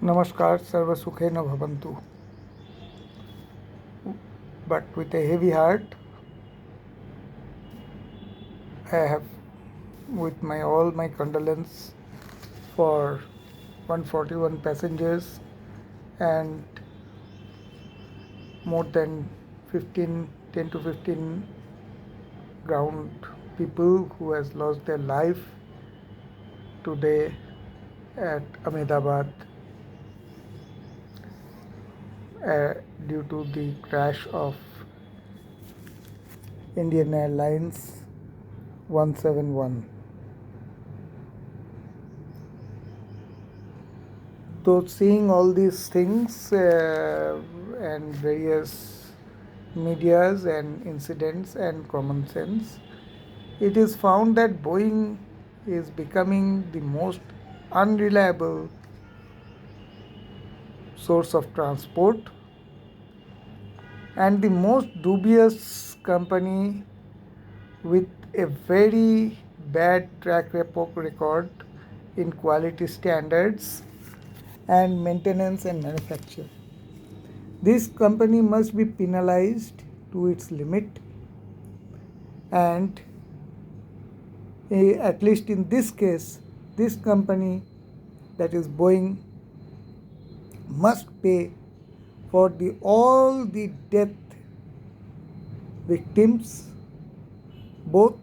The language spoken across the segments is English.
Namaskar, Sarva Sukhena Bhavantu. But with a heavy heart, I have, with all my condolence for 141 passengers and more than 10 to 15 ground people who has lost their life today at Ahmedabad due to the crash of Indian Airlines 171. So seeing all these things and various medias and incidents and common sense, it is found that Boeing is becoming the most unreliable source of transport and the most dubious company with a very bad track record in quality standards and maintenance and manufacture. This company must be penalized to its limit, and at least in this case, this company, that is Boeing, must pay for all the death victims, both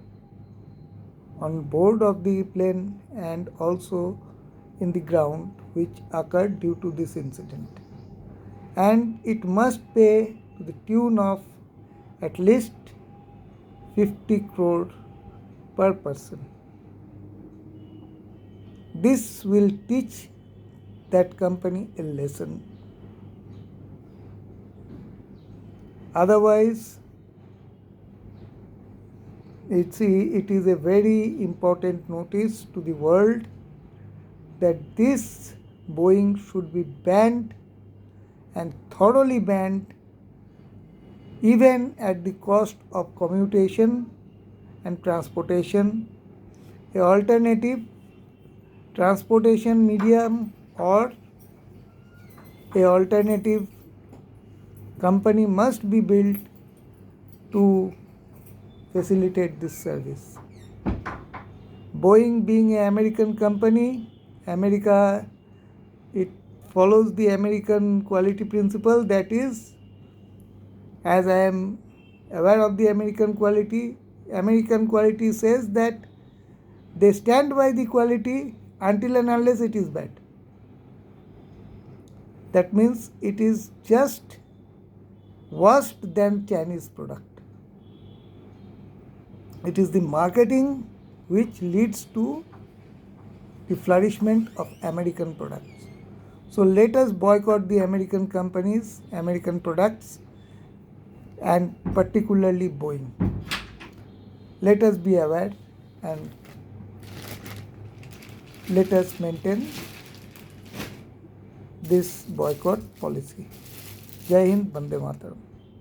on board of the plane and also in the ground, which occurred due to this incident. And it must pay to the tune of at least 50 crore per person. This will teach that company a lesson. Otherwise, it is a very important notice to the world that this Boeing should be banned and thoroughly banned, even at the cost of commutation and transportation. An alternative transportation medium or an alternative company must be built to facilitate this service. Boeing being an American company, it follows the American quality principle, that is, as I am aware of the American quality says that they stand by the quality until and unless it is bad. That means it is just worse than Chinese product. It is the marketing which leads to the flourishment of American products. So let us boycott the American companies, American products, and particularly Boeing. Let us be aware and let us maintain this boycott policy. Jai Hind, Vande Mataram.